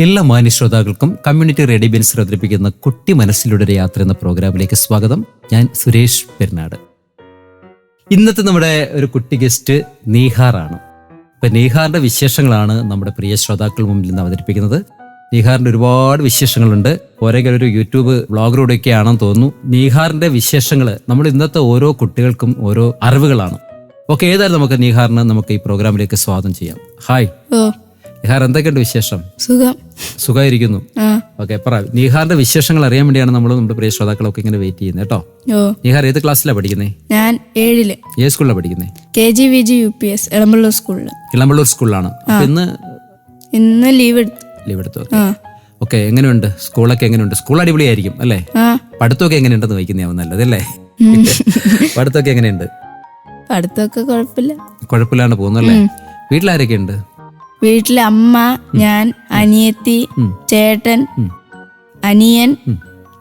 എല്ലാ മാന്യ ശ്രോതാക്കൾക്കും കമ്മ്യൂണിറ്റി റേഡിയോ ബെൻസിൽ അവതരിപ്പിക്കുന്ന കുട്ടി മനസ്സിലൂടെ ഒരു യാത്ര എന്ന പ്രോഗ്രാമിലേക്ക് സ്വാഗതം. ഞാൻ സുരേഷ് പെരുന്നാട്. ഇന്നത്തെ നമ്മുടെ ഒരു കുട്ടി ഗസ്റ്റ് നീഹാറാണ്. ഇപ്പം നീഹാറിന്റെ വിശേഷങ്ങളാണ് നമ്മുടെ പ്രിയ ശ്രോതാക്കൾ മുമ്പിൽ നിന്ന് അവതരിപ്പിക്കുന്നത്. നീഹാറിന്റെ ഒരുപാട് വിശേഷങ്ങളുണ്ട്. ഓരോ ഒരു യൂട്യൂബ് വ്ളോഗറിലൂടെയൊക്കെ ആണെന്ന് തോന്നുന്നു. നീഹാറിന്റെ വിശേഷങ്ങൾ നമ്മൾ ഇന്നത്തെ ഓരോ കുട്ടികൾക്കും ഓരോ അറിവുകളാണ്. ഓക്കെ, ഏതായാലും നമുക്ക് നീഹാറിന് നമുക്ക് ഈ പ്രോഗ്രാമിലേക്ക് സ്വാഗതം ചെയ്യാം. ഹായ് നിഹാർ, എന്തൊക്കെയുണ്ട് വിശേഷം? സുഖമായിരിക്കുന്നു. ഓക്കെ, പറ. നിഹാറിന്റെ വിശേഷങ്ങൾ അറിയാൻ വേണ്ടിയാണ് നമ്മൾ നമ്മുടെ പ്രിയ ശ്രോതാക്കളൊക്കെ ഇങ്ങനെ വെയിറ്റ് ചെയ്യുന്നത് കേട്ടോ. നിഹാർ ഏത് ക്ലാസ്സിലാണ് പഠിക്കുന്നത്? ഞാൻ 7ല്. ഏത് സ്കൂളിലാണ് പഠിക്കുന്നത്? KGVG UPS ഇളമ്പള്ളൂർ സ്കൂളിൽ. ഇളമ്പള്ളൂർ സ്കൂളിലാണ്. ഇന്ന് ലീവ് എടുത്തു. ഓക്കെ, എങ്ങനെയുണ്ട് സ്കൂളൊക്കെ? എങ്ങനെയുണ്ട്? സ്കൂൾ അടിപൊളിയായിരിക്കും അല്ലേ? പഠിത്തമൊക്കെ എങ്ങനെയുണ്ടെന്ന് വയ്ക്കുന്നതാവും നല്ലതല്ലേ? പഠിത്തമൊക്കെ എങ്ങനെയുണ്ട്? പഠിത്തമൊക്കെ കുഴപ്പമില്ലാണ്ട് പോകുന്നല്ലേ? വീട്ടിലാരൊക്കെ ഉണ്ട്? വീട്ടിലെ അമ്മ, ഞാൻ, അനിയത്തി, ചേട്ടൻ, അനിയൻ,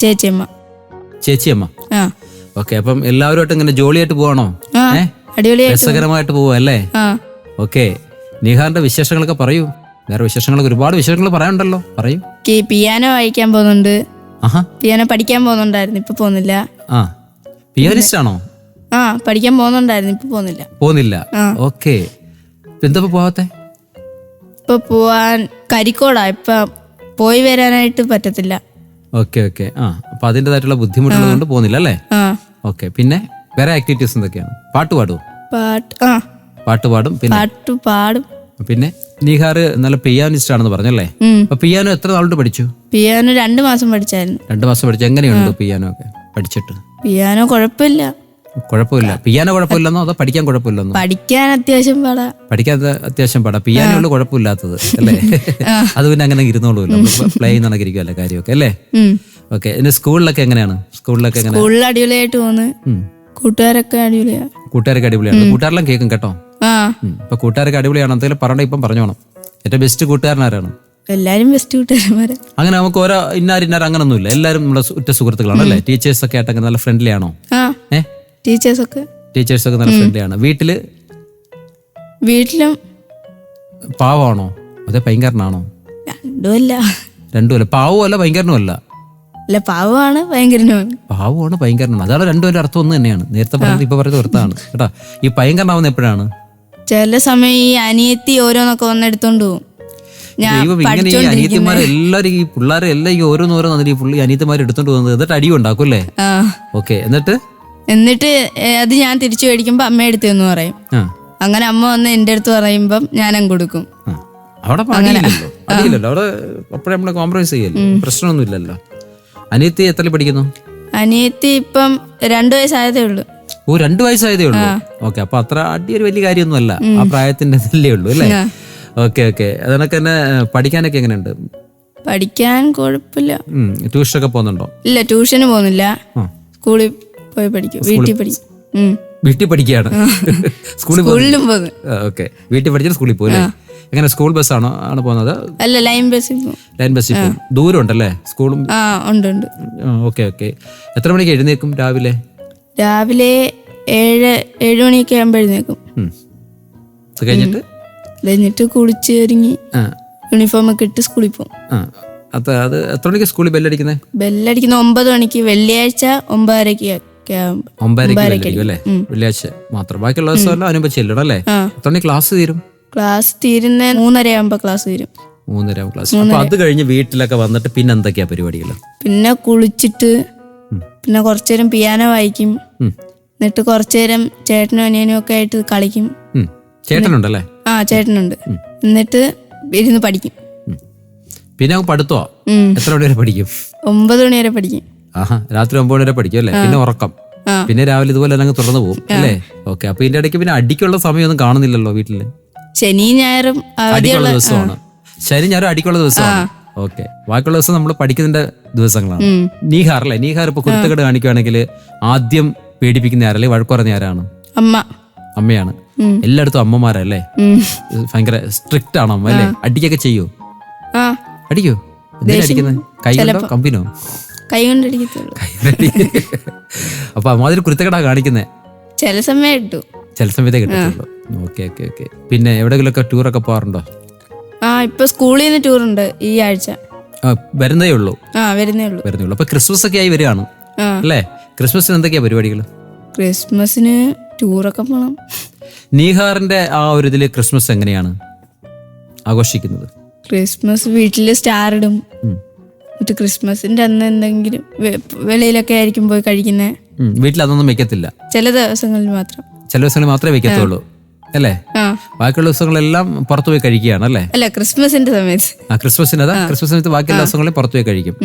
ചേച്ചിയമ്മ. ഓക്കെ, അപ്പം എല്ലാവരുമായിട്ട് ഇങ്ങനെ ജോളിയായിട്ട് പോവാണോ? രസകരമായിട്ട് പോവാ അല്ലേ? ഓക്കെ, നിഹാറിന്റെ വിശേഷങ്ങളൊക്കെ പറയൂ. വേറെ വിശേഷങ്ങളൊക്കെ ഒരുപാട് വിശേഷങ്ങൾ പറയാനുണ്ടല്ലോ, പറയൂ. പിയാനോ വായിക്കാൻ പോകുന്നുണ്ട്. പിയാനോ പഠിക്കാൻ പോകുന്നുണ്ടായിരുന്നു, ഇപ്പൊ പോകുന്നില്ല. പിയാനിസ്റ്റ് ആണോ? പഠിക്കാൻ പോകുന്നുണ്ടായിരുന്നു, ഇപ്പൊ പോകുന്നില്ല. ഓക്കെ, എന്താ പോവാത്തെ? ഇപ്പൊ പോവാൻ കരിക്കോടാ, ഇപ്പൊ പോയി വരാനായിട്ട് പറ്റത്തില്ല. ഓക്കെ, അപ്പൊ അതിൻ്റെതായിട്ടുള്ള ബുദ്ധിമുട്ടുള്ളത് കൊണ്ട് പോകുന്നില്ല അല്ലേ? ഓക്കെ, പിന്നെ വേറെ ആക്ടിവിറ്റീസ് എന്തൊക്കെയാണ്? പാട്ട് പാടും. പാട്ട് പാടും. പിന്നെ നിഹാർ നല്ല പിയാനിസ്റ്റ് ആണെന്ന് പറഞ്ഞല്ലേ? അപ്പൊ പിയാനോ എത്ര നാളോട്ട് പഠിച്ചു? പിയാനോ 2 മാസം പഠിച്ചായിരുന്നു. 2 മാസം പഠിച്ചു. എങ്ങനെയുണ്ട് പിയാനോ ഒക്കെ പഠിച്ചിട്ട്? പിയാനോ കുഴപ്പമില്ല. പിയാനോ കുഴപ്പമില്ലെന്നോ അതോ പഠിക്കാൻ കുഴപ്പമില്ലെന്നോ? പഠിക്കാൻ അത്യാവശ്യം പാടാ. പിയാനോ കുഴപ്പമില്ലാത്തത് അല്ലേ? അത് പിന്നെ അങ്ങനെ ഇരുന്നോളൂല്ലോ, പ്ലേ ചെയ്യുന്ന ഇരിക്കുമല്ലേ കാര്യമൊക്കെ അല്ലേ? ഓക്കെ, ഇനി സ്കൂളിലൊക്കെ എങ്ങനെയാണ്? സ്കൂളിൽ അടിപൊളിയായിട്ട് പോകുന്നു. കൂട്ടുകാരൊക്കെ അടിപൊളിയാണ്. കൂട്ടുകാരെല്ലാം കേൾക്കും കേട്ടോ. ഇപ്പൊ കൂട്ടുകാരൊക്കെ അടിപൊളിയാണ്. എന്തെങ്കിലും പറഞ്ഞ ഇപ്പം പറഞ്ഞോണം. ഏറ്റവും ബെസ്റ്റ് കൂട്ടുകാരനാരാണ്? എല്ലാരും ബെസ്റ്റ് കൂട്ടുകാരന്മാരാ. അങ്ങനെ നമുക്ക് ഓരോ ഇന്നാർ അങ്ങനൊന്നുമില്ല, എല്ലാരും നമ്മുടെ ഉറ്റ സുഹൃത്തുക്കളാണ് അല്ലേ? ടീച്ചേഴ്സ് ഒക്കെ ആയിട്ട് നല്ല ഫ്രണ്ട്ലി ആണോ? ടീച്ചേഴ്സ് ഒക്കെ നല്ല ഫ്രണ്ട്ലി ആണ്. വീട്ടിലും പാവമാണോ അതേ ഭയങ്കരനാണോ? രണ്ടുമല്ല. പാവവും അല്ല ഭയങ്കരനും അല്ല. പാവമാണ് ഭയങ്കരനാണ്. അതാണ് രണ്ടുപേരുടെ അർത്ഥം ഒന്ന് തന്നെയാണ്. നേരത്തെ പറഞ്ഞത് ഇപ്പൊ പറയുന്നത് വൃത്താണ് കേട്ടാ. ഈ ഭയങ്കരനാവുന്ന എപ്പോഴാണ്? ചില സമയം ഈ അനിയത്തി ഓരോന്നൊക്കെ വന്നെടുത്തോണ്ട് പോകും. ഇങ്ങനെ ഈ അനിയത്തിമാരെല്ലാരും ഈ പിള്ളേരെ എല്ലാം ഈ ഓരോന്നോരോന്ന് ഈ പുള്ളി അനിയത്തിമാർ എടുത്തോണ്ട് പോകുന്നത്, എന്നിട്ട് അടി ഉണ്ടാക്കും അല്ലേ? ഓക്കെ, എന്നിട്ട് അത് ഞാൻ തിരിച്ചു മേടിക്കുമ്പോ അമ്മ എടുത്തെന്ന് പറയും. അങ്ങനെ അമ്മ വന്ന് എന്റെ അടുത്ത് പറയുമ്പം ഞാൻ കൊടുക്കും. അവിടെ അടിയില്ലല്ലോ, അവിടെ അപ്പോഴേ നമ്മളെ കോംപ്രമൈസ് ചെയ്യല്ലോ, പ്രശ്നമൊന്നും ഇല്ലല്ലോ. അനിയത്തി എത്ര പഠിക്കുന്നു? അനിയത്തി ഇപ്പം 2 വയസ്സായതേ ഉള്ളൂ. 2 വയസ്സായതേ ഉള്ളൂ. ഓക്കെ, അപ്പൊ അത്ര അടിയൊരു വലിയ കാര്യമൊന്നും അല്ല, ആ പ്രായത്തിന്റെ അല്ലേ ഉള്ളൂ അല്ലേ? ഓക്കെ, അതിനൊക്കെ തന്നെ പഠിക്കാനൊക്കെ എങ്ങനെയുണ്ട്? പഠിക്കാൻ കുഴപ്പമില്ല. ട്യൂഷനൊക്കെ പോകുന്നുണ്ടോ? ഇല്ല, ട്യൂഷന് പോകുന്നില്ല. സ്കൂളിൽ പോയി പഠിക്കും. വീട്ടിൽ പഠിക്കുകയാണ്. സ്കൂളിലും പോകുന്നു. ഓക്കെ, വീട്ടിൽ പഠിച്ചിട്ട് സ്കൂളിൽ പോകും. എങ്ങനെ സ്കൂൾ ബസ്സാണോ ആണ് പോകുന്നത്? അല്ല, ലൈൻ ബസ്സിൽ പോകും. ദൂരം ഉണ്ടല്ലേ സ്കൂളും? ഉണ്ട്. ഓക്കെ. എത്ര മണിക്ക് എഴുന്നേക്കും രാവിലെ? 7 മണിയൊക്കെ ആകുമ്പോൾ എഴുന്നേക്കും. കഴിഞ്ഞിട്ട് കുളിച്ച് ഒരുങ്ങി യൂണിഫോം ഒക്കെ ഇട്ട് സ്കൂളിൽ പോകും. അത് എത്ര മണിക്ക് സ്കൂളിൽ ബെല്ലടിക്കുന്ന 9 മണിക്ക്. വെള്ളിയാഴ്ച 9:30 അല്ലേ? വെള്ളിയാഴ്ച മാത്രം. ബാക്കിയുള്ള ദിവസം അനുഭവം ചെല്ലണം അല്ലേ? എത്ര മണിക്ക് ക്ലാസ് തീരും? ക്ലാസ് തീരുന്ന 3:30 ആകുമ്പോ ക്ലാസ് തീരും. 3:30 ക്ലാസ്. അത് കഴിഞ്ഞ് വീട്ടിലൊക്കെ വന്നിട്ട് പിന്നെ എന്തൊക്കെയാ പരിപാടികൾ? പിന്നെ കുളിച്ചിട്ട് പിന്നെ കുറച്ചേരം പിയാനോ വായിക്കും. എന്നിട്ട് കുറച്ചേരം ചേട്ടനും അനിയനും ഒക്കെ ആയിട്ട് കളിക്കും. ചേട്ടനുണ്ടല്ലേ? ചേട്ടനുണ്ട്. എന്നിട്ട് ഇരുന്ന് പഠിക്കും. പിന്നെ പഠിത്തോ? എത്ര മണി വരെ പഠിക്കും? 9 മണി വരെ പഠിക്കും. രാത്രി 9 മണി വരെ പഠിക്കും അല്ലേ? പിന്നെ ഉറക്കം. പിന്നെ രാവിലെ ഇതുപോലെ അങ്ങ് തുറന്നു പോകും അല്ലേ? ഓക്കെ, അപ്പൊ ഇതിന്റെ ഇടയ്ക്ക് പിന്നെ അടിക്കുള്ള സമയമൊന്നും കാണുന്നില്ലല്ലോ വീട്ടില്? ശനി ഞായറും അടിക്കുള്ള ദിവസമാണ്. അടിക്കുള്ള ദിവസമാണ്. ഓക്കെ, ബാക്കിയുള്ള ദിവസം നമ്മൾ പഠിക്കുന്നതിന്റെ ദിവസങ്ങളാണ്. നീഹാർ അല്ലേ? നീഹാർ ഇപ്പൊ കുരുത്തക്കേട് കാണിക്കുകയാണെങ്കിൽ ആദ്യം പേടിപ്പിക്കുന്ന ആരല്ലേ? വഴക്ക് പറഞ്ഞ ആരാണ്? അമ്മയാണ്. എല്ലായിടത്തും അമ്മമാരല്ലേ? ഭയങ്കര സ്ട്രിക്റ്റ് ആണോ അമ്മ അല്ലേ? അടിക്കൊക്കെ ചെയ്യോ? അടിക്കോ? എന്തിനാ അടിക്കുന്നത്? കൈ കൊണ്ടോ കമ്പിനോ? കൈ കൊണ്ട് അടിക്കത്തുള്ളൂ. അപ്പൊ അമ്മാതിരി കുരുത്തക്കേടാ കാണിക്കുന്നേ? ചില സമയത്തേ കിട്ടുള്ളൂ. ഓക്കെ. പിന്നെ എവിടെയെങ്കിലുമൊക്കെ ടൂറൊക്കെ പോകാറുണ്ടോ? ഇപ്പൊ സ്കൂളിൽ നിന്ന് ടൂറുണ്ട് ഈ ആഴ്ച. വരുന്നേ ഉള്ളൂ. വരുന്നേ ഉള്ളൂ. അപ്പൊ ക്രിസ്മസ് ഒക്കെ ആയി വരികയാണ് അല്ലേ? ക്രിസ്മസിന് എന്തൊക്കെയാ പരിപാടികൾ? ക്രിസ്മസിന് ടൂറൊക്കെ പോണം. നീഹാറിന്റെ ആ ഒരു ഇതില് ക്രിസ്മസ് എങ്ങനെയാണ് ആഘോഷിക്കുന്നത്? ക്രിസ്മസ് വീട്ടില് സ്റ്റാർ ഇടും. എന്നിട്ട് ക്രിസ്മസിന്റെ അന്ന് എന്തെങ്കിലും വെളിയിലൊക്കെ ആയിരിക്കും പോയി കഴിക്കുന്നത്. വീട്ടിൽ അതൊന്നും വെക്കത്തില്ല. ചില ദിവസങ്ങളിൽ മാത്രമേ വെക്കത്തുള്ളൂ അല്ലേ? ബാക്കിയുള്ള ദിവസങ്ങളെല്ലാം പുറത്തു പോയി കഴിക്കുകയാണ് അല്ലേ? അല്ല, ക്രിസ്മസിന്റെ സമയത്ത്. ക്രിസ്മസിന് ബാക്കിയുള്ള ദിവസങ്ങളിൽ പുറത്തു പോയി കഴിക്കും.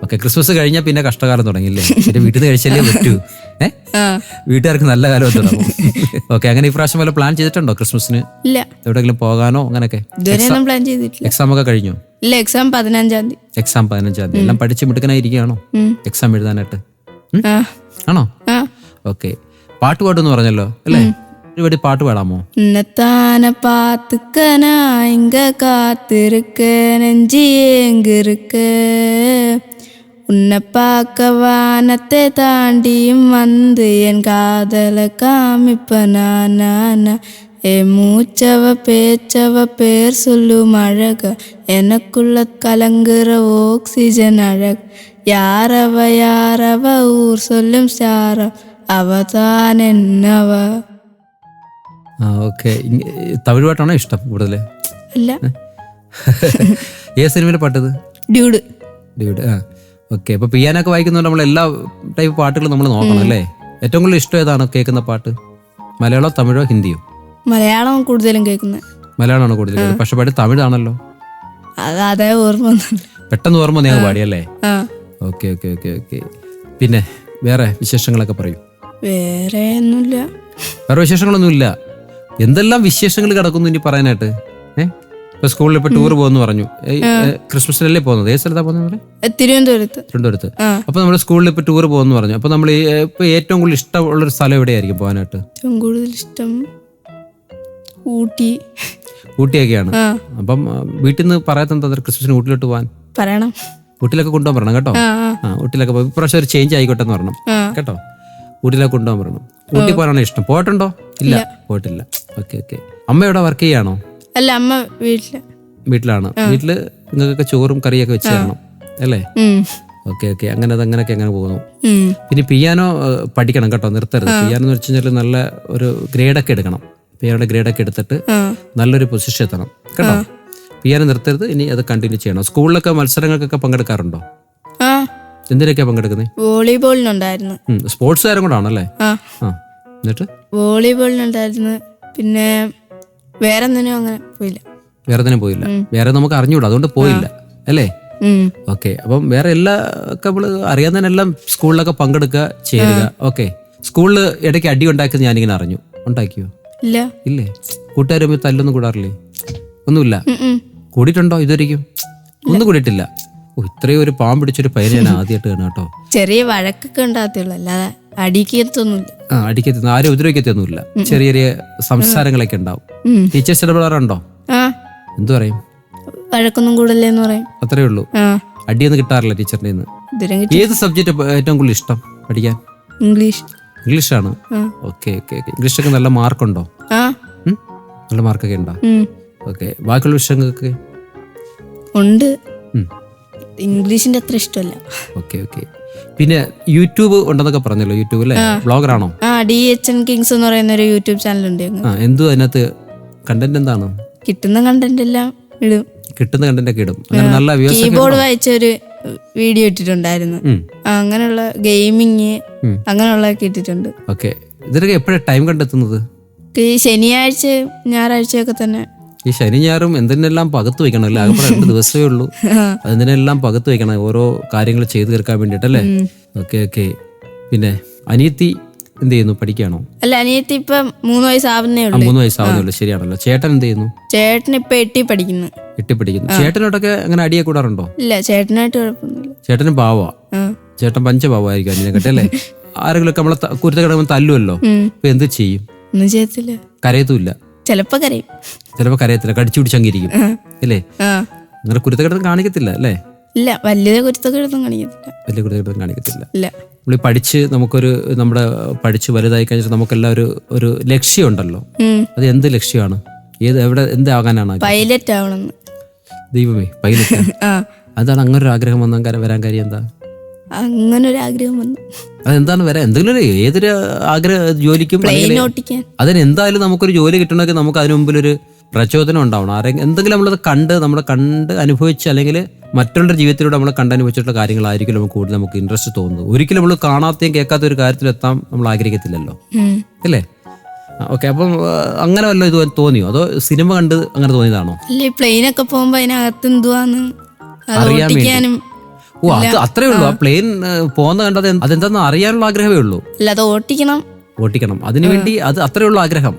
ഓക്കെ, ക്രിസ്മസ് കഴിഞ്ഞാൽ പിന്നെ കഷ്ടകാലം തുടങ്ങില്ലേ? പിന്നെ വീട്ടിൽ നിന്ന് കഴിച്ചാലേ പറ്റൂ. വീട്ടുകാർക്ക് നല്ല കാലം തുടങ്ങും. ഓക്കെ, അങ്ങനെ ഈ പ്രാവശ്യം വല്ല പ്ലാൻ ചെയ്തിട്ടുണ്ടോ ക്രിസ്മസിന്? ഇല്ല. എവിടെയെങ്കിലും പോകാനോ അങ്ങനെയൊക്കെ? ഇതുവരെയൊന്നും പ്ലാൻ ചെയ്തിട്ടില്ല. എക്സാം ഒക്കെ കഴിഞ്ഞു? ഇല്ല, എക്സാം 15-ാം തീയതി. എക്സാം 15-ാം തീയതി. എല്ലാം പഠിച്ച് മിടുക്കനായിരിക്കുകയാണോ എക്സാം എഴുതാനായിട്ട്? ആണോ? ഓക്കെ. പാട്ട് പാട്ടെന്ന് പറഞ്ഞല്ലോ അല്ലേ? ഒരുപാട് പാട്ട് പാടാമോ? ഉന്നത്താന പാത്തുക്കന ഇങ്ക കാത്തിരുക്ക നെഞ്ചിയേങ്കിருக்க உன்னை பார்க்க வானத்தை தாண்டியும் வந்து என் காதலை காமிப்ப நானா மூச்சவ பேச்சவ பேர் சொல்லும் அழக எனக்குள்ள கலங்குற ஆக்சிஜன் அழக யாரவ ஊர் சொல்லும் சார அவதான் എന്നവ. ഓക്കെ. തമിഴ് പാട്ടാണോ ഇഷ്ടം കൂടുതൽ? അല്ല. ഏത് സിനിമയിലെ പാട്ടത്? ഡ്യൂഡ്. ഓക്കെ. അപ്പൊ പിയാനൊക്കെ വായിക്കുന്നതുകൊണ്ട് നമ്മൾ എല്ലാ ടൈപ്പ് പാട്ടുകളും നമ്മൾ നോക്കണം അല്ലേ? ഏറ്റവും കൂടുതൽ ഇഷ്ടം ഏതാണ് കേൾക്കുന്ന പാട്ട്? മലയാളമോ തമിഴോ ഹിന്ദിയോ? മലയാളം കൂടുതലും കേൾക്കുന്നത്. മലയാളമാണോ കൂടുതൽ? പക്ഷെ പാട്ട് തമിഴാണല്ലോ. അതേ ഓർമ്മ പെട്ടെന്ന് ഓർമ്മ ഞാൻ പാടിയല്ലേ? Okay okay okay okay. പിന്നെ വേറെ വിശേഷങ്ങളൊക്കെ പറയൂ. വേറെ ഒന്നുമില്ല. വേറെ വിശേഷങ്ങളൊന്നുമില്ല. എന്തെല്ലാം വിശേഷങ്ങൾ കിടക്കുന്നു ഇനി പറയാനായിട്ട്? ഇപ്പൊ സ്കൂളിൽ ഇപ്പൊ ടൂർ പോകുന്നു പറഞ്ഞു. ക്രിസ്മസിനല്ലേ പോകുന്നത്? ഏത് സ്ഥലത്താ പോകുന്നത്? തിരുവനന്തപുരത്ത്. അപ്പൊ നമ്മുടെ സ്കൂളിൽ ഇപ്പൊ ടൂർ പോകുന്നു പറഞ്ഞു. അപ്പൊ നമ്മൾ ഇപ്പൊ ഏറ്റവും കൂടുതൽ ഇഷ്ടമുള്ളൊരു സ്ഥലം എവിടെയായിരിക്കും പോകാനായിട്ട്? ഏറ്റവും കൂടുതൽ ഇഷ്ടം ഊട്ടിയൊക്കെയാണ്. അപ്പം വീട്ടിൽ നിന്ന് പറയാത്ത ക്രിസ്മസിന് ഊട്ടിലോട്ട് പോകാൻ പറയണം. ഊട്ടിലൊക്കെ കൊണ്ടുപോകാൻ പറയണം കേട്ടോ. ഊട്ടിലൊക്കെ പോയി ഇപ്രാവശ്യം ഒരു ചേഞ്ച് ആയിക്കോട്ടെ എന്ന് പറയണം കേട്ടോ. ഊട്ടിലൊക്കെ കൊണ്ടുപോകാൻ പറയണം. ഊട്ടി പോകാനാണോ ഇഷ്ടം? പോയിട്ടുണ്ടോ? ഇല്ല, പോയിട്ടില്ല. Okay okay. അമ്മ എവിടെ വർക്ക് ചെയ്യാണോ? അല്ല, അമ്മ വീട്ടിലാണ്. വീട്ടില് നിങ്ങൾക്കൊക്കെ ചോറും കറിയൊക്കെ വെച്ച് തരണം അല്ലേ? Okay okay. അങ്ങനെയൊക്കെ അങ്ങനെ പോകുന്നു. പിന്നെ പിയാനോ പഠിക്കണം കേട്ടോ, നിർത്തരുത്. പിയാനോ എന്ന് വെച്ച് കഴിഞ്ഞാൽ നല്ല ഒരു ഗ്രേഡൊക്കെ എടുക്കണം. പിയാനോയുടെ ഗ്രേഡൊക്കെ എടുത്തിട്ട് നല്ലൊരു പൊസിഷൻ എത്തണം കേട്ടോ. പിയാനോ നിർത്തരുത്. ഇനി അത് കണ്ടിന്യൂ ചെയ്യണം. സ്കൂളിലൊക്കെ മത്സരങ്ങൾക്കൊക്കെ പങ്കെടുക്കാറുണ്ടോ? എന്തിനൊക്കെയാ പങ്കെടുക്കുന്നത്? വോളിബോളിനുണ്ടായിരുന്നു. സ്പോർട്സുകാരും കൂടെ ആണല്ലേ? എന്നിട്ട് വോളിബോളിനുണ്ടായിരുന്നു. പിന്നെ വേറെ ഒന്നിനും അങ്ങനെ പോയില്ല. വേറെ നമുക്ക് അറിഞ്ഞൂടാ, അതുകൊണ്ട് പോയില്ല അല്ലേ? ഓക്കെ. അപ്പം വേറെ എല്ലാ ഒക്കെ നമ്മള് അറിയാവുന്നതിനെല്ലാം സ്കൂളിലൊക്കെ പങ്കെടുക്കുക, ചേരുക. ഓക്കെ. സ്കൂളിൽ ഇടയ്ക്ക് അടി ഉണ്ടാക്കിയത് ഞാനിങ്ങനെ അറിഞ്ഞു. ഉണ്ടാക്കിയോ? ഇല്ലേ? കൂട്ടുകാരും തല്ലൊന്നും കൂടാറില്ലേ? ഒന്നുമില്ല. കൂടിയിട്ടുണ്ടോ ഇതുവരെയ്ക്കും? ഒന്നും കൂടിയിട്ടില്ല. ഇത്രയും ഒരു പാമ്പ് പിടിച്ചൊരു പയ്യനെ ഞാൻ ആദ്യമായിട്ട് കാണാം കേട്ടോ. ചെറിയ വഴക്കൊക്കെ ഉണ്ടാകത്തുള്ളൂ, അല്ലാതെ അടിക്കത്തൊന്നുമില്ല. അടിക്കത്തൊന്നും, ആരും ഉപദ്രവിക്കത്തൊന്നുമില്ല. ചെറിയ ചെറിയ സംസാരങ്ങളൊക്കെ ഉണ്ടാവും. ടീച്ചേഴ്സ് ഇടപെടാറുണ്ടോ? എന്തു പറയും? വഴക്കൊന്നും കൂടല്ലേന്ന് പറയും. അത്രേ ഉള്ളൂ. അടിയൊന്നും കിട്ടാറില്ല ടീച്ചറിന്റെ നിന്ന്? ഏത് സബ്ജക്റ്റ് ഏറ്റവും കൂടുതൽ ഇഷ്ടം പഠിക്കാൻ? ഇംഗ്ലീഷാണ്. Okay okay okay. ഇംഗ്ലീഷൊക്കെ നല്ല മാർക്കുണ്ടോ? നല്ല മാർക്കൊക്കെ ഉണ്ടോ? ഓക്കെ. ബാക്കിയുള്ള വിഷയങ്ങൾക്ക് ഉണ്ട്. ഇംഗ്ലീഷിന്റെ അത്ര ഇഷ്ടമല്ല. Okay okay. പിന്നെ യൂട്യൂബ് ഉണ്ടെന്നൊക്കെ പറഞ്ഞല്ലോ. യൂട്യൂബ് അല്ലേ? ബ്ലോഗറാണോ? DHN കിങ്സ് എന്ന് പറയുന്ന ഒരു യൂട്യൂബ് ചാനൽ ഉണ്ട്. എന്തു അതിനകത്ത് കണ്ടന്റ് എന്താണ്? കിട്ടുന്ന കണ്ടന്റ് എല്ലാം ഇടും. ഒക്കെ ഇടും. അങ്ങനെ നല്ല കീബോർഡ് വായിച്ച ഒരു വീഡിയോ ഇട്ടിട്ടുണ്ടായിരുന്നു. അങ്ങനെയുള്ള ഗെയിമിങ് അങ്ങനെയുള്ളതൊക്കെ ഇട്ടിട്ടുണ്ട്. ഓക്കെ. ഇതിനൊക്കെ എപ്പോഴാണ് ടൈം കണ്ടെത്തുന്നത്? ഈ ശനിയാഴ്ച ഞായറാഴ്ചയൊക്കെ തന്നെ. ഈ ശനി ഞായറും എന്തിനെല്ലാം പകത്ത് വെക്കണം അല്ലേ? ആകെ 2 ദിവസമേ ഉള്ളൂ. അതിനെല്ലാം പകത്ത് വെക്കണം, ഓരോ കാര്യങ്ങൾ ചെയ്തു തീർക്കാൻ വേണ്ടിട്ടല്ലേ? Okay okay. പിന്നെ അനിയത്തി എന്ത് ചെയ്യുന്നു? പഠിക്കുകയാണോ? അല്ല, അനിയത്തി ഇപ്പൊ 3 വയസ്സാവുന്നേ ഉള്ളൂ. 3 വയസ്സാവുന്നേ ഉള്ളൂ. ശരിയാണല്ലോ. ചേട്ടൻ എന്ത് ചെയ്യുന്നു? ചേട്ടൻ ഇപ്പൊ 8 പഠിക്കുന്നു. ചേട്ടനോട്ടൊക്കെ അങ്ങനെ അടിയെ കൂടാറുണ്ടോ? ഇല്ല, ചേട്ടനായിട്ട് കുഴപ്പമൊന്നുമില്ല. ചേട്ടന് പാവാ. ചേട്ടൻ പഞ്ചപാവായിരിക്കും അതിനെ കേട്ടെ അല്ലേ? ആരെങ്കിലും ഒക്കെ നമ്മളെ കുരുത്ത കിടക്കുമ്പോൾ തല്ലുമല്ലോ. ഇപ്പൊ എന്ത് ചെയ്യും? ഒന്നും ചെയ്യത്തില്ല. കരയത്തുമില്ല? ചിലപ്പോ കരയത്തില്ല. കടിച്ചു പിടിച്ചങ്ങിരിക്കും അല്ലേ? അങ്ങനെ കുരുത്തക്കെടുത്തും കാണിക്കത്തില്ല അല്ലേ? ഇല്ല, വലിയ കുരുത്തക്കെടുത്തും കാണിക്കത്തില്ല. നമ്മൾ പഠിച്ച് നമ്മുടെ പഠിച്ച് വലുതായി കഴിഞ്ഞിട്ട് നമുക്കെല്ലാം ഒരു ലക്ഷ്യം ഉണ്ടല്ലോ. അത് എന്ത് ലക്ഷ്യമാണ്? എന്ത് ആകാനാണ്? പൈലറ്റ് ആവണം. ദൈവമേ, പൈലറ്റ്. ആ അതാണ് അങ്ങനെ ഒരു ആഗ്രഹം വരാൻ കാര്യം എന്താ? അങ്ങനെ ഒരു ആഗ്രഹം വന്നു. അതെന്താണ് വരാൻ? എന്തെങ്കിലും ഏതൊരു ആഗ്രഹ ജോലിക്കും പ്ലെയിൻ ഓട്ടിക്കാൻ. അതിനെന്തായാലും നമുക്കൊരു ജോലി കിട്ടണമെങ്കിൽ നമുക്ക് അതിന് മുമ്പിലൊരു പ്രചോദനം ഉണ്ടാവണം. എന്തെങ്കിലും നമ്മളത് കണ്ട് അനുഭവിച്ച്, അല്ലെങ്കിൽ മറ്റുള്ള ജീവിതത്തിലൂടെ നമ്മൾ കണ്ടനുഭവിച്ചിട്ടുള്ള കാര്യങ്ങളായിരിക്കും നമുക്ക് ഇൻട്രസ്റ്റ് തോന്നുന്നത്. ഒരിക്കലും നമ്മൾ കാണാത്തയും കേൾക്കാത്ത ഒരു കാര്യത്തിലെത്താൻ നമ്മൾ ആഗ്രഹിക്കത്തില്ലല്ലോ, അല്ലേ? ഓക്കെ. അപ്പം അങ്ങനെ വല്ല ഇത് തോന്നിയോ, അതോ സിനിമ കണ്ട് അങ്ങനെ തോന്നിയതാണോ? അല്ലേ, പ്ലെയിനൊക്കെ പോകുമ്പോ അതിനകത്ത് എന്തുവാന്ന് അറിയാൻ വേണ്ടി. ഓ, അത് അത്രേ ഉള്ളൂ. ആ പ്ലെയിൻ പോകുന്ന കണ്ടത് അതെന്താന്ന് അറിയാനുള്ള ആഗ്രഹമേ ഉള്ളൂ. അല്ലാതെ ഓട്ടിക്കണം അതിനുവേണ്ടി അത് അത്രേ ഉള്ളൂ ആഗ്രഹം.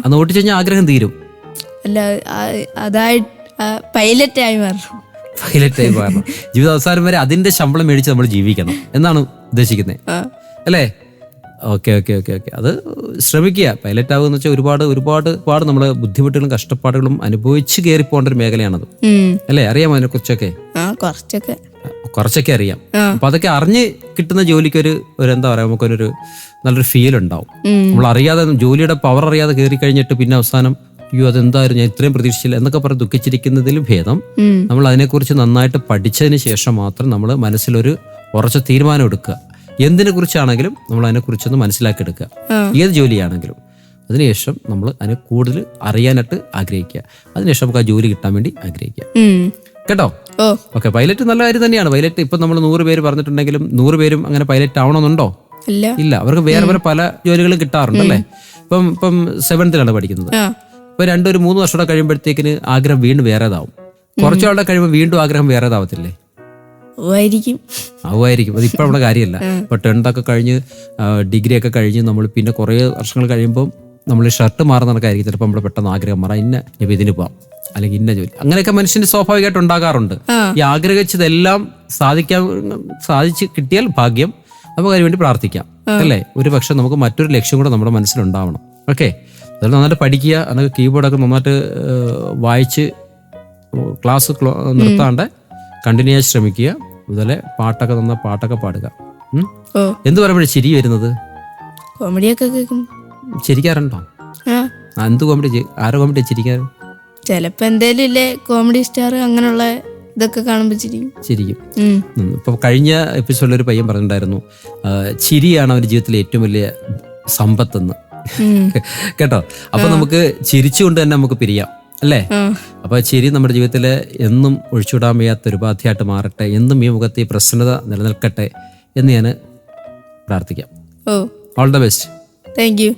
അന്ന് ഓട്ടിച്ചു കഴിഞ്ഞാൽ ആഗ്രഹം തീരും. അല്ല, അതായിട്ട് പൈലറ്റായി മാറണം. പൈലറ്റായി മാറണം. ജീവിത അവസാനം വരെ അതിന്റെ ശമ്പളം മേടിച്ച് നമ്മൾ ജീവിക്കണം എന്നാണ് ഉദ്ദേശിക്കുന്നത്, അല്ലേ? ഓക്കെ. അത് ശ്രമിക്കുക. പൈലറ്റ് ആവുക എന്ന് വെച്ചാൽ ഒരുപാട് നമ്മള് ബുദ്ധിമുട്ടുകളും കഷ്ടപ്പാടുകളും അനുഭവിച്ച് കയറി പോകേണ്ട ഒരു മേഖലയാണത്, അല്ലേ? അറിയാമോ അതിനെ കുറിച്ചൊക്കെ? കുറച്ചൊക്കെ അറിയാം. അപ്പൊ അതൊക്കെ അറിഞ്ഞ് കിട്ടുന്ന ജോലിക്ക് ഒരു എന്താ പറയാ, നമുക്കൊരു നല്ലൊരു ഫീൽ ഉണ്ടാവും. നമ്മൾ അറിയാതെ, ജോലിയുടെ പവർ അറിയാതെ കയറി കഴിഞ്ഞിട്ട് പിന്നെ അവസാനം അയ്യോ അതെന്തായാലും ഞാൻ ഇത്രയും പ്രതീക്ഷിച്ചില്ല എന്നൊക്കെ പറഞ്ഞ് ദുഃഖിച്ചിരിക്കുന്നതിലും ഭേദം നമ്മൾ അതിനെക്കുറിച്ച് നന്നായിട്ട് പഠിച്ചതിന് ശേഷം മാത്രം നമ്മൾ മനസ്സിലൊരു ഉറച്ച തീരുമാനം എടുക്കുക. എന്തിനെ കുറിച്ചാണെങ്കിലും നമ്മൾ അതിനെക്കുറിച്ചൊന്ന് മനസ്സിലാക്കിയെടുക്കുക. ഏത് ജോലിയാണെങ്കിലും അതിനുശേഷം നമ്മൾ അതിനെ കൂടുതൽ അറിയാനായിട്ട് ആഗ്രഹിക്കുക. അതിനുശേഷം നമുക്ക് ആ ജോലി കിട്ടാൻ വേണ്ടി ആഗ്രഹിക്കുക, കേട്ടോ? ഓക്കെ. പൈലറ്റ് നല്ല കാര്യം തന്നെയാണ്. പൈലറ്റ് ഇപ്പം നമ്മൾ 100 പേര് പറഞ്ഞിട്ടുണ്ടെങ്കിലും 100 പേരും അങ്ങനെ പൈലറ്റ് ആവണമെന്നുണ്ടോ? ഇല്ല. അവർക്ക് വേറെ പല ജോലികളും കിട്ടാറുണ്ട്, അല്ലേ? ഇപ്പം 7th പഠിക്കുന്നത്. ഇപ്പൊ 2-3 വർഷം കഴിയുമ്പോഴത്തേക്കിന് ആഗ്രഹം വീണ്ടും വേറേതാവും. കുറച്ചാളുടെ കഴിയുമ്പോൾ വീണ്ടും ആഗ്രഹം വേറേതാവത്തില്ലേ? ആവുമായിരിക്കും. അത് ഇപ്പൊ നമ്മുടെ കാര്യമല്ല. ഇപ്പൊ 10th ഒക്കെ കഴിഞ്ഞ് ഡിഗ്രി ഒക്കെ കഴിഞ്ഞ് നമ്മൾ പിന്നെ കുറെ വർഷങ്ങൾ കഴിയുമ്പോൾ നമ്മൾ ഷർട്ട് മാറുന്ന കണക്കായിരിക്കും ചിലപ്പോൾ നമ്മൾ പെട്ടെന്ന് ആഗ്രഹം മാറാം. ഇപ്പൊ ഇതിന് പോവാം, അല്ലെങ്കിൽ ഇന്ന ജോലി, അങ്ങനെയൊക്കെ മനുഷ്യന് സ്വാഭാവികമായിട്ട് ഉണ്ടാകാറുണ്ട്. ഈ ആഗ്രഹിച്ചതെല്ലാം സാധിച്ച് കിട്ടിയാൽ ഭാഗ്യം, നമുക്ക് അതിന് വേണ്ടി പ്രാർത്ഥിക്കാം, അല്ലേ? ഒരു പക്ഷെ നമുക്ക് മറ്റൊരു ലക്ഷ്യം കൂടെ നമ്മുടെ മനസ്സിലുണ്ടാവണം. ഓക്കെ. അതിൽ നന്നായിട്ട് പഠിക്കുക. അല്ലെങ്കിൽ കീബോർഡൊക്കെ നന്നായിട്ട് വായിച്ച് ക്ലാസ് നിർത്താണ്ട് കണ്ടിന്യൂ ചെയ്യാൻ ശ്രമിക്കുക. അതുപോലെ പാട്ടൊക്കെ പാടുക. എന്ത് പറയുമ്പോഴേ ചിരി വരുന്നത്? കോമഡിയൊക്കെ കേൾക്കും. ചിരിക്കാറുണ്ടോ? എന്ത് കോമഡി? ആരോ കോമഡി ചിരിക്കാറ്? ചിലപ്പോ എന്തേലും ഇല്ലേ കോമഡി സ്റ്റാർ അങ്ങനെയുള്ള ഇതൊക്കെ കാണുമ്പോ ചിരിക്കും. ഇപ്പൊ കഴിഞ്ഞ എപ്പിസോഡിൽ ഒരു പയ്യൻ പറഞ്ഞിട്ടുണ്ടായിരുന്നു, ചിരിയാണ് അവന്റെ ജീവിതത്തിലെ ഏറ്റവും വലിയ സമ്പത്തെന്ന്, കേട്ടോ? അപ്പൊ നമുക്ക് ചിരിച്ചുകൊണ്ട് തന്നെ നമുക്ക് പിരിയാം, അല്ലേ? അപ്പൊ ചിരി നമ്മുടെ ജീവിതത്തില് എന്നും ഒഴിച്ചുവിടാൻ വയ്യാത്തൊരു ഉപാധിയായിട്ട് മാറട്ടെ. എന്നും ഈ മുഖത്ത് ഈ പ്രസന്നത നിലനിൽക്കട്ടെ എന്ന് ഞാൻ പ്രാർത്ഥിക്കാം. All the best. Thank you.